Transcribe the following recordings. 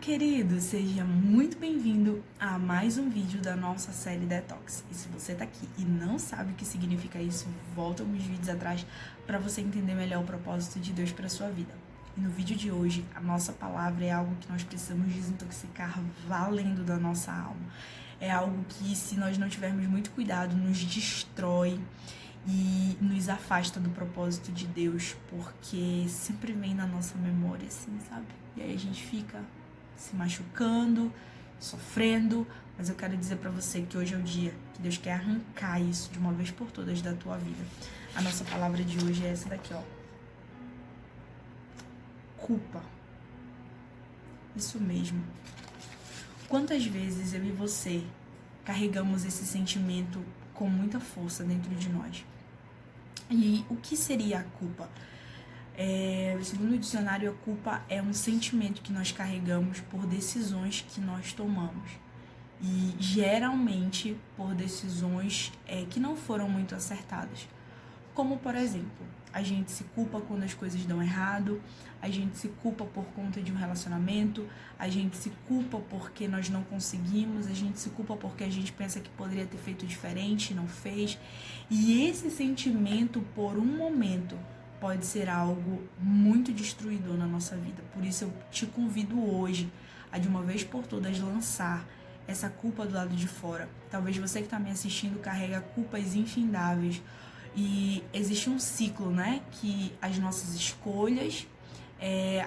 querido! Seja muito bem-vindo a mais um vídeo da nossa série Detox. E se você tá aqui e não sabe o que significa isso, volta alguns vídeos atrás para você entender melhor o propósito de Deus para sua vida. E no vídeo de hoje, a nossa palavra é algo que nós precisamos desintoxicar valendo da nossa alma. É algo que, se nós não tivermos muito cuidado, nos destrói e nos afasta do propósito de Deus, porque sempre vem na nossa memória, assim, sabe? E aí a gente fica se machucando, sofrendo, mas eu quero dizer pra você que hoje é o dia que Deus quer arrancar isso de uma vez por todas da tua vida. A nossa palavra de hoje é essa daqui, ó. Culpa. Isso mesmo. Quantas vezes eu e você carregamos esse sentimento com muita força dentro de nós? E o que seria a culpa? Segundo o dicionário, a culpa é um sentimento que nós carregamos por decisões que nós tomamos. E geralmente por decisões que não foram muito acertadas. Como, por exemplo, a gente se culpa quando as coisas dão errado, a gente se culpa por conta de um relacionamento, a gente se culpa porque nós não conseguimos, a gente se culpa porque a gente pensa que poderia ter feito diferente e não fez. E esse sentimento, por um momento, pode ser algo muito destruidor na nossa vida. Por isso eu te convido hoje a, de uma vez por todas, lançar essa culpa do lado de fora. Talvez você que está me assistindo carrega culpas infindáveis. E existe um ciclo, né? Que as nossas escolhas,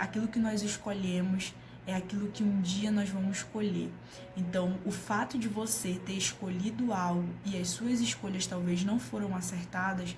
aquilo que nós escolhemos, é aquilo que um dia nós vamos colher. Então, o fato de você ter escolhido algo e as suas escolhas talvez não foram acertadas,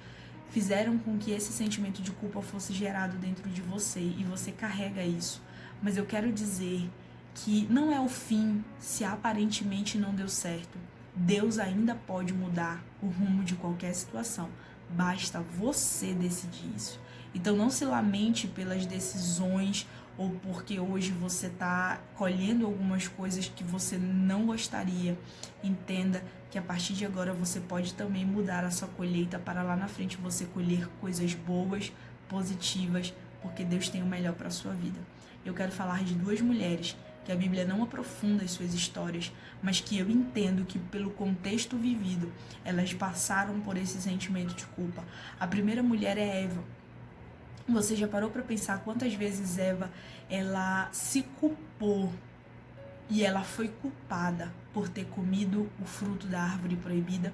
fizeram com que esse sentimento de culpa fosse gerado dentro de você e você carrega isso. Mas eu quero dizer que não é o fim se aparentemente não deu certo. Deus ainda pode mudar o rumo de qualquer situação. Basta você decidir isso. Então não se lamente pelas decisões ou porque hoje você está colhendo algumas coisas que você não gostaria. Entenda que a partir de agora você pode também mudar a sua colheita para lá na frente você colher coisas boas, positivas, porque Deus tem o melhor para a sua vida. Eu quero falar de duas mulheres que a Bíblia não aprofunda as suas histórias, mas que eu entendo que pelo contexto vivido, elas passaram por esse sentimento de culpa. A primeira mulher é Eva. Você já parou para pensar quantas vezes Eva, ela se culpou e ela foi culpada por ter comido o fruto da árvore proibida?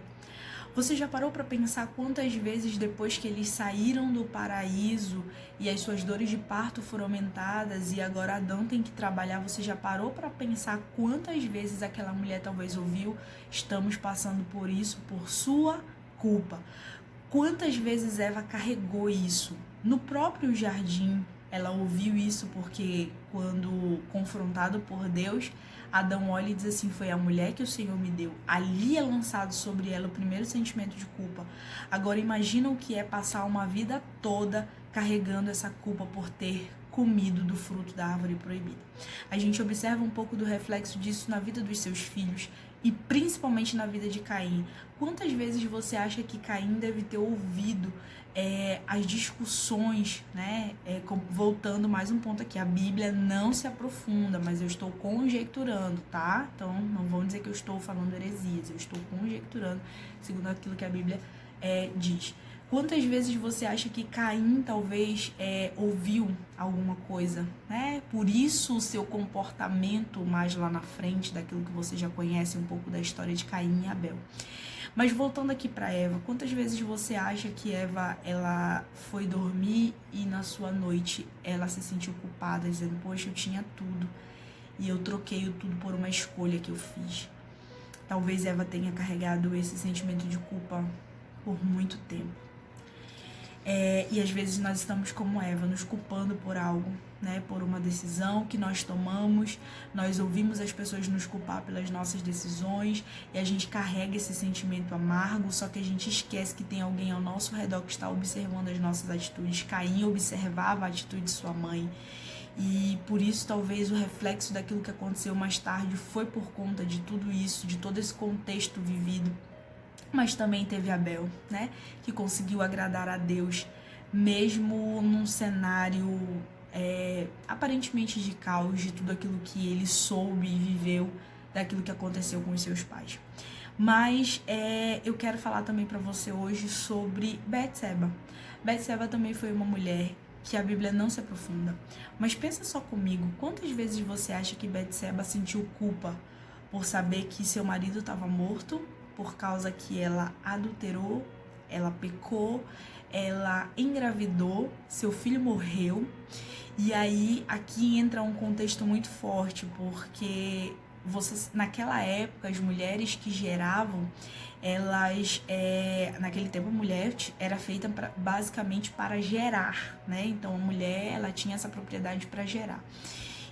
Você já parou para pensar quantas vezes depois que eles saíram do paraíso e as suas dores de parto foram aumentadas e agora Adão tem que trabalhar, você já parou para pensar quantas vezes aquela mulher talvez ouviu: estamos passando por isso por sua culpa? Quantas vezes Eva carregou isso? No próprio jardim, ela ouviu isso porque quando confrontado por Deus, Adão olha e diz assim: foi a mulher que o Senhor me deu. Ali é lançado sobre ela o primeiro sentimento de culpa. Agora imagina o que é passar uma vida toda carregando essa culpa por ter comido do fruto da árvore proibida. A gente observa um pouco do reflexo disso na vida dos seus filhos e principalmente na vida de Caim. Quantas vezes você acha que Caim deve ter ouvido as discussões, né? Voltando mais um ponto aqui, a Bíblia não se aprofunda, mas eu estou conjecturando, tá? Então não vão dizer que eu estou falando heresias, eu estou conjecturando segundo aquilo que a Bíblia diz. Quantas vezes você acha que Caim talvez ouviu alguma coisa, né? Por isso o seu comportamento mais lá na frente, daquilo que você já conhece um pouco da história de Caim e Abel. Mas voltando aqui para Eva, quantas vezes você acha que Eva, ela foi dormir e na sua noite ela se sentiu culpada, dizendo: poxa, eu tinha tudo e eu troquei o tudo por uma escolha que eu fiz. Talvez Eva tenha carregado esse sentimento de culpa por muito tempo. E às vezes nós estamos como Eva, nos culpando por algo, né? Por uma decisão que nós tomamos, nós ouvimos as pessoas nos culpar pelas nossas decisões e a gente carrega esse sentimento amargo, só que a gente esquece que tem alguém ao nosso redor que está observando as nossas atitudes. Caim observava a atitude de sua mãe e por isso talvez o reflexo daquilo que aconteceu mais tarde foi por conta de tudo isso, de todo esse contexto vivido. Mas também teve Abel, né, que conseguiu agradar a Deus, mesmo num cenário aparentemente de caos, de tudo aquilo que ele soube e viveu, daquilo que aconteceu com os seus pais. Mas eu quero falar também para você hoje sobre Betseba. Betseba também foi uma mulher que a Bíblia não se aprofunda. Mas pensa só comigo, quantas vezes você acha que Betseba sentiu culpa por saber que seu marido estava morto, por causa que ela adulterou, ela pecou, ela engravidou, seu filho morreu. E aí aqui entra um contexto muito forte, porque naquela época as mulheres que geravam, elas, naquele tempo a mulher era feita basicamente para gerar, né? Então a mulher, ela tinha essa propriedade para gerar.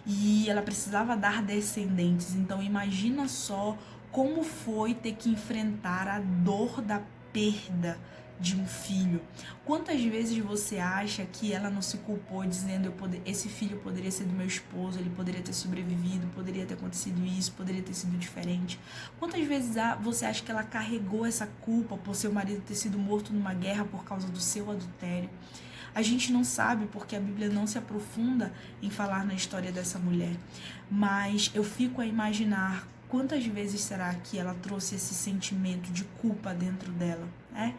E ela precisava dar descendentes. Então imagina só como foi ter que enfrentar a dor da perda de um filho. Quantas vezes você acha que ela não se culpou dizendo esse filho poderia ser do meu esposo, ele poderia ter sobrevivido, poderia ter acontecido isso, poderia ter sido diferente? Quantas vezes você acha que ela carregou essa culpa por seu marido ter sido morto numa guerra por causa do seu adultério? A gente não sabe porque a Bíblia não se aprofunda em falar na história dessa mulher, mas eu fico a imaginar quantas vezes será que ela trouxe esse sentimento de culpa dentro dela, né?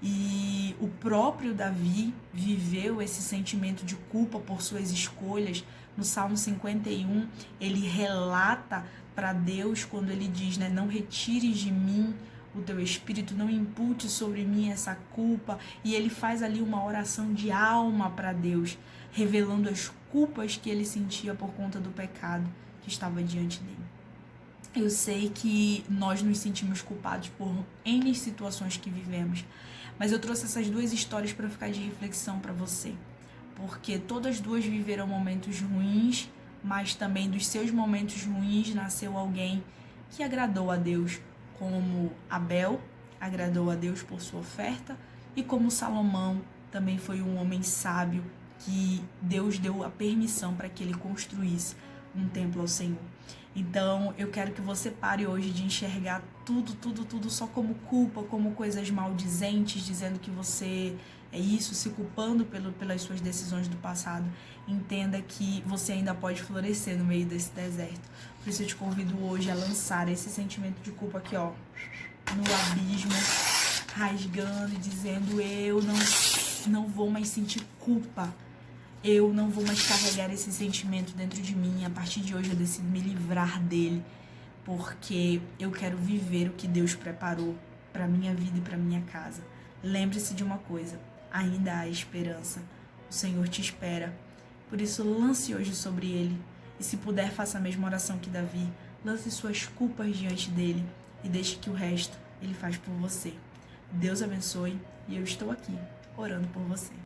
E o próprio Davi viveu esse sentimento de culpa por suas escolhas. No Salmo 51, ele relata para Deus quando ele diz, né, não retires de mim o teu espírito, não impute sobre mim essa culpa. E ele faz ali uma oração de alma para Deus, revelando as culpas que ele sentia por conta do pecado que estava diante dele. Eu sei que nós nos sentimos culpados por N situações que vivemos, mas eu trouxe essas duas histórias para ficar de reflexão para você, porque todas duas viveram momentos ruins, mas também dos seus momentos ruins nasceu alguém que agradou a Deus, como Abel agradou a Deus por sua oferta, e como Salomão também foi um homem sábio que Deus deu a permissão para que ele construísse um templo ao Senhor. Então, eu quero que você pare hoje de enxergar tudo só como culpa, como coisas maldizentes, dizendo que você é isso, se culpando pelas suas decisões do passado. Entenda que você ainda pode florescer no meio desse deserto. Por isso eu te convido hoje a lançar esse sentimento de culpa aqui, ó, no abismo, rasgando e dizendo, eu não vou mais sentir culpa. Eu não vou mais carregar esse sentimento dentro de mim. A partir de hoje eu decido me livrar dele, porque eu quero viver o que Deus preparou para minha vida e para minha casa. Lembre-se de uma coisa, ainda há esperança. O Senhor te espera. Por isso, lance hoje sobre ele. E se puder, faça a mesma oração que Davi. Lance suas culpas diante dele e deixe que o resto ele faz por você. Deus abençoe e eu estou aqui orando por você.